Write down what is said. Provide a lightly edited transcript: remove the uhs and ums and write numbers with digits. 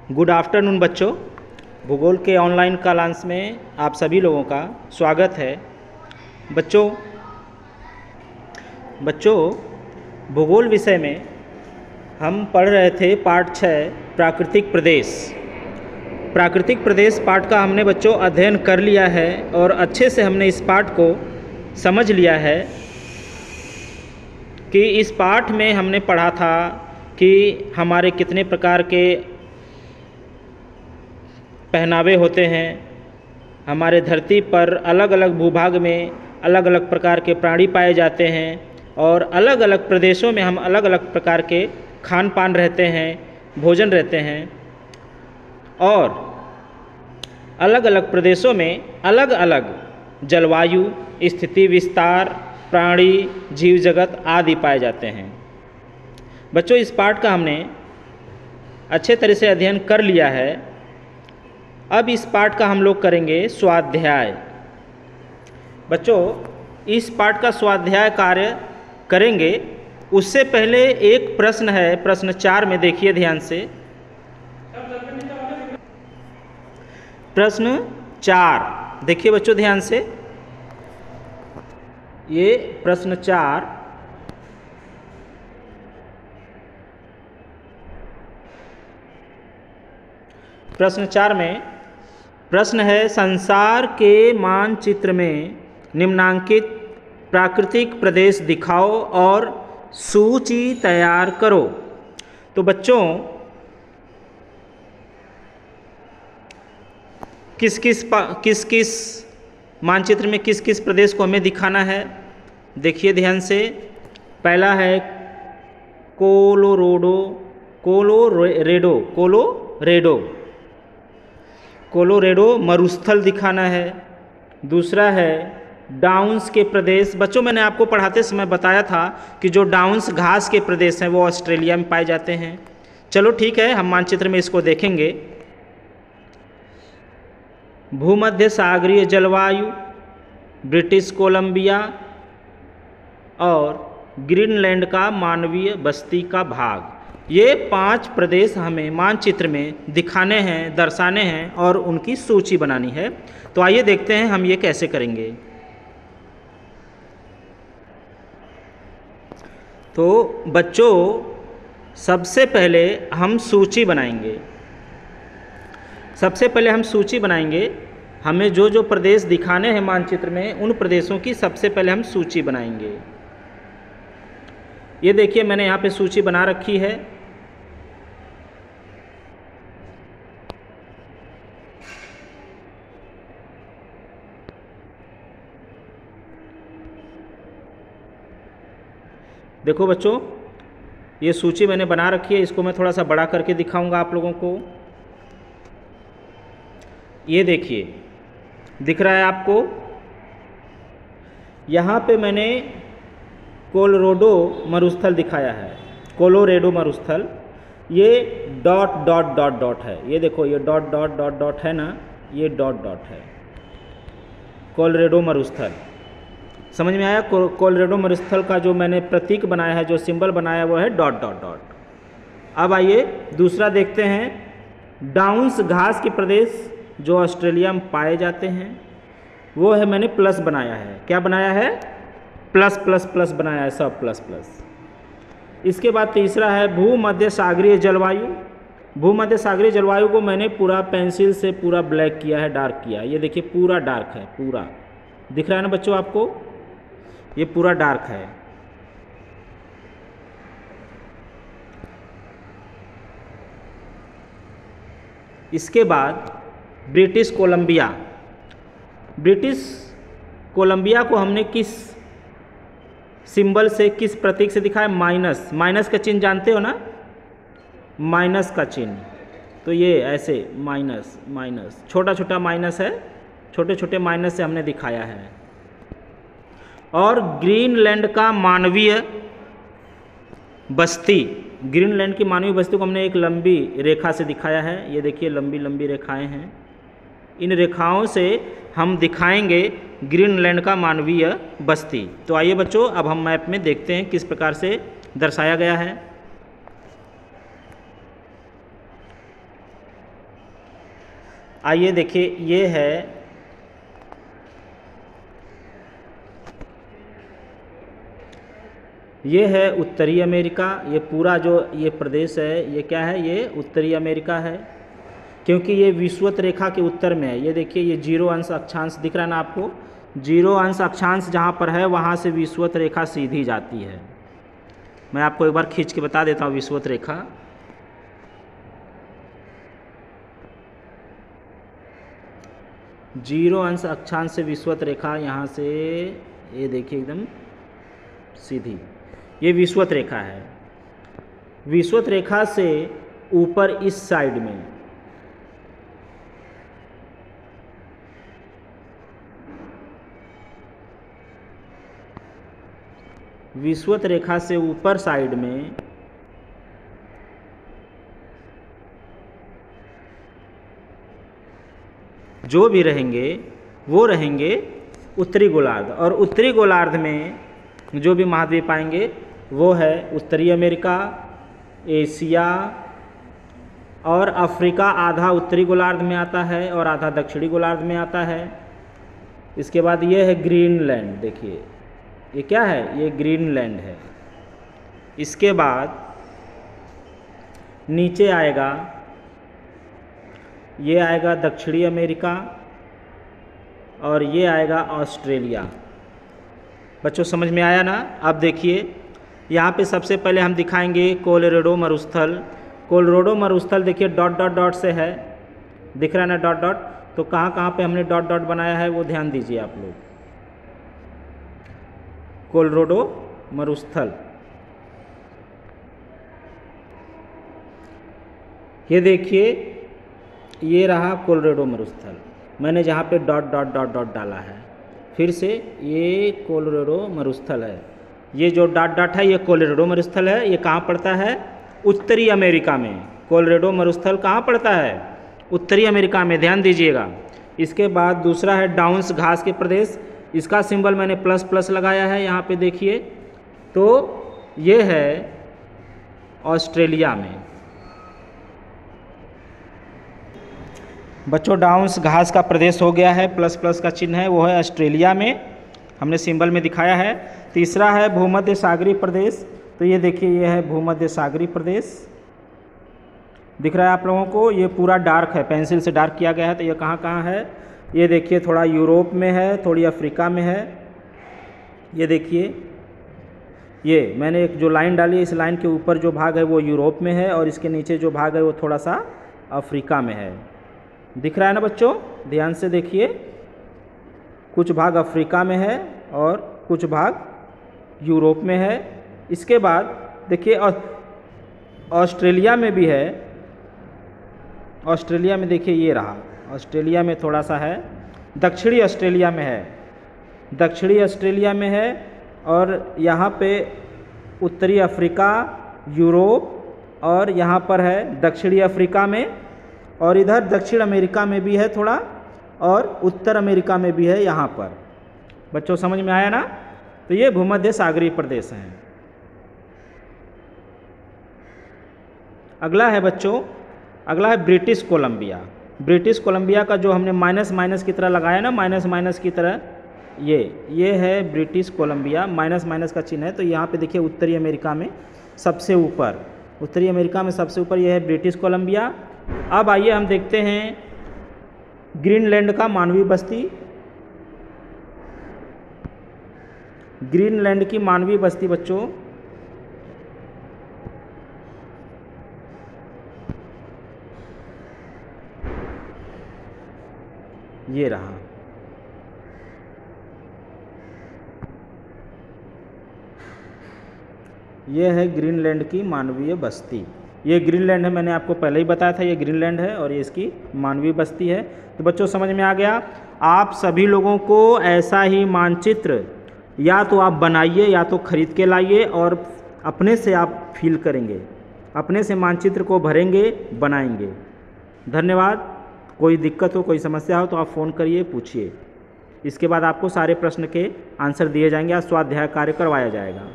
Good afternoon बच्चों। भूगोल के ऑनलाइन क्लास में आप सभी लोगों का स्वागत है। बच्चों भूगोल विषय में हम पढ़ रहे थे पाठ 6 प्राकृतिक प्रदेश। प्राकृतिक प्रदेश पाठ का हमने बच्चों अध्ययन कर लिया है और अच्छे से हमने इस पाठ को समझ लिया है कि इस पाठ में हमने पढ़ा था कि हमारे कितने प्रकार के पहनावे होते हैं। हमारे धरती पर अलग अलग भूभाग में अलग अलग प्रकार के प्राणी पाए जाते हैं और अलग अलग प्रदेशों में हम अलग अलग प्रकार के खान पान रहते हैं, भोजन रहते हैं और अलग अलग प्रदेशों में अलग अलग जलवायु, स्थिति, विस्तार, प्राणी, जीव जगत आदि पाए जाते हैं। बच्चों इस पाठ का हमने अच्छे तरह से अध्ययन कर लिया है। अब इस पाठ का हम लोग करेंगे स्वाध्याय। बच्चों इस पाठ का स्वाध्याय कार्य करेंगे उससे पहले एक प्रश्न है, प्रश्न 4 में देखिए ध्यान से। प्रश्न 4 देखिए बच्चों ध्यान से। ये प्रश्न 4 में प्रश्न है, संसार के मानचित्र में निम्नांकित प्राकृतिक प्रदेश दिखाओ और सूची तैयार करो। तो बच्चों किस किस मानचित्र में किस किस प्रदेश को हमें दिखाना है, देखिए ध्यान से। पहला है कोलोरेडो मरुस्थल दिखाना है। दूसरा है डाउन्स के प्रदेश। बच्चों मैंने आपको पढ़ाते समय बताया था कि जो डाउन्स घास के प्रदेश हैं वो ऑस्ट्रेलिया में पाए जाते हैं। चलो ठीक है, हम मानचित्र में इसको देखेंगे। भूमध्य सागरीय जलवायु, ब्रिटिश कोलंबिया और ग्रीनलैंड का मानवीय बस्ती का भाग, ये 5 प्रदेश हमें मानचित्र में दिखाने हैं, दर्शाने हैं और उनकी सूची बनानी है। तो आइए देखते हैं हम ये कैसे करेंगे। तो बच्चों सबसे पहले हम सूची बनाएंगे। हमें जो जो प्रदेश दिखाने हैं मानचित्र में उन प्रदेशों की सबसे पहले हम सूची बनाएंगे। ये देखिए मैंने यहाँ पे सूची बना रखी है। देखो बच्चों ये सूची मैंने बना रखी है, इसको मैं थोड़ा सा बड़ा करके दिखाऊंगा आप लोगों को। ये देखिए दिख रहा है आपको। यहाँ पे मैंने कोलोरेडो मरुस्थल दिखाया है। कोलोरेडो मरुस्थल ये डॉट डॉट डॉट डॉट है। ये देखो ये डॉट डॉट डॉट डॉट है ना, ये डॉट डॉट है कोलोरेडो मरुस्थल। समझ में आया? कोलोरेडो मरुस्थल का जो मैंने प्रतीक बनाया है, जो सिंबल बनाया है वो है डॉट डॉट डॉट। अब आइए दूसरा देखते हैं। डाउन्स घास के प्रदेश जो ऑस्ट्रेलिया में पाए जाते हैं वो है, मैंने प्लस बनाया है। क्या बनाया है? प्लस प्लस प्लस बनाया है, सब प्लस प्लस। इसके बाद तीसरा है भूमध्य सागरीय जलवायु। भूमध्य सागरीय जलवायु को मैंने पूरा पेंसिल से पूरा ब्लैक किया है, डार्क किया है। ये देखिए पूरा डार्क है, पूरा दिख रहा है ना बच्चों आपको, ये पूरा डार्क है। इसके बाद ब्रिटिश कोलंबिया को हमने किस सिंबल से, किस प्रतीक से दिखाया? माइनस का चिन्ह जानते हो ना, माइनस का चिन्ह। तो ये ऐसे माइनस छोटा छोटा माइनस है, छोटे छोटे माइनस से हमने दिखाया है। और ग्रीनलैंड का मानवीय बस्ती, ग्रीनलैंड की मानवीय बस्ती को हमने एक लंबी रेखा से दिखाया है। ये देखिए लंबी लंबी रेखाएं हैं, इन रेखाओं से हम दिखाएंगे ग्रीनलैंड का मानवीय बस्ती। तो आइए बच्चों अब हम मैप में देखते हैं किस प्रकार से दर्शाया गया है। आइए देखिए, ये है उत्तरी अमेरिका। ये पूरा जो ये प्रदेश है ये क्या है, ये उत्तरी अमेरिका है, क्योंकि ये विषुवत रेखा के उत्तर में है। ये देखिए, ये 0 अंश अक्षांश दिख रहा है ना आपको, 0 अंश अक्षांश जहाँ पर है वहाँ से विषुवत रेखा सीधी जाती है। मैं आपको एक बार खींच के बता देता हूँ विषुवत रेखा। जीरो अंश अक्षांश से विषुवत रेखा यहाँ से, ये देखिए एकदम सीधी, ये विषुवत रेखा है। विषुवत रेखा से ऊपर इस साइड में विषुवत रेखा से ऊपर साइड में जो भी रहेंगे वो रहेंगे उत्तरी गोलार्ध, और उत्तरी गोलार्ध में जो भी महाद्वीप आएंगे वो है उत्तरी अमेरिका, एशिया और अफ्रीका। आधा उत्तरी गोलार्ध में आता है और आधा दक्षिणी गोलार्ध में आता है। इसके बाद ये है ग्रीनलैंड। देखिए ये क्या है, ये ग्रीनलैंड है। इसके बाद नीचे आएगा, ये आएगा दक्षिणी अमेरिका और ये आएगा ऑस्ट्रेलिया। बच्चों समझ में आया ना? अब देखिए यहाँ पे सबसे पहले हम दिखाएंगे कोलोराडो मरुस्थल। कोलोराडो मरुस्थल देखिए डॉट डॉट डॉट से है, दिख रहा है ना डॉट डॉट। तो कहाँ कहाँ पे हमने डॉट डॉट बनाया है वो ध्यान दीजिए आप लोग। कोलोराडो मरुस्थल, ये देखिए ये रहा कोलोराडो मरुस्थल। मैंने जहाँ पे डॉट डॉट डॉट डॉट डाला है, फिर से ये कोलोराडो मरुस्थल है। ये जो डॉट डॉट है ये कोलोराडो मरुस्थल है। ये कहाँ पड़ता है? उत्तरी अमेरिका में। कोलोराडो मरुस्थल कहाँ पड़ता है? उत्तरी अमेरिका में, ध्यान दीजिएगा। इसके बाद दूसरा है डाउन्स घास के प्रदेश। इसका सिंबल मैंने प्लस प्लस लगाया है यहाँ पे देखिए। तो ये है ऑस्ट्रेलिया में। बच्चों डाउन्स घास का प्रदेश हो गया है, प्लस प्लस का चिन्ह है, वो है ऑस्ट्रेलिया में, हमने सिंबल में दिखाया है। तीसरा है भूमध्य सागरीय प्रदेश। तो ये देखिए ये है भूमध्य सागरीय प्रदेश, दिख रहा है आप लोगों को। ये पूरा डार्क है, पेंसिल से डार्क किया गया है। तो ये कहाँ कहाँ है? ये देखिए थोड़ा यूरोप में है, थोड़ी अफ्रीका में है। ये देखिए ये मैंने एक जो लाइन डाली है, इस लाइन के ऊपर जो भाग है वो यूरोप में है और इसके नीचे जो भाग है वो थोड़ा सा अफ्रीका में है। दिख रहा है ना बच्चों? ध्यान से देखिए, कुछ भाग अफ्रीका में है और कुछ भाग यूरोप में है। इसके बाद देखिए ऑस्ट्रेलिया में भी है। ऑस्ट्रेलिया में देखिए ये रहा, ऑस्ट्रेलिया में थोड़ा सा है, दक्षिणी ऑस्ट्रेलिया में है, दक्षिणी ऑस्ट्रेलिया में है। और यहाँ पे उत्तरी अफ्रीका, यूरोप और यहाँ पर है दक्षिणी अफ्रीका में, और इधर दक्षिण अमेरिका में भी है थोड़ा, और उत्तर अमेरिका में भी है यहाँ पर। बच्चों समझ में आया ना? तो ये भूमध्य सागरीय प्रदेश हैं। अगला है बच्चों, अगला है ब्रिटिश कोलंबिया। ब्रिटिश कोलंबिया का जो हमने माइनस माइनस की तरह लगाया ना, माइनस माइनस की तरह, ये है ब्रिटिश कोलंबिया, माइनस माइनस का चिन्ह है। तो यहाँ पे देखिए उत्तरी अमेरिका में सबसे ऊपर, उत्तरी अमेरिका में सबसे ऊपर ये है ब्रिटिश कोलंबिया। अब आइए हम देखते हैं ग्रीनलैंड का मानवीय बस्ती। ग्रीनलैंड की मानवीय बस्ती बच्चों, ये रहा। ये है ग्रीनलैंड की मानवीय बस्ती। ये ग्रीनलैंड है, मैंने आपको पहले ही बताया था, ये ग्रीनलैंड है और ये इसकी मानवीय बस्ती है। तो बच्चों समझ में आ गया? आप सभी लोगों को ऐसा ही मानचित्र या तो आप बनाइए या तो खरीद के लाइए और अपने से आप फील करेंगे, अपने से मानचित्र को भरेंगे, बनाएंगे। धन्यवाद। कोई दिक्कत हो, कोई समस्या हो तो आप फ़ोन करिए, पूछिए। इसके बाद आपको सारे प्रश्न के आंसर दिए जाएंगे और स्वाध्याय कार्य करवाया जाएगा।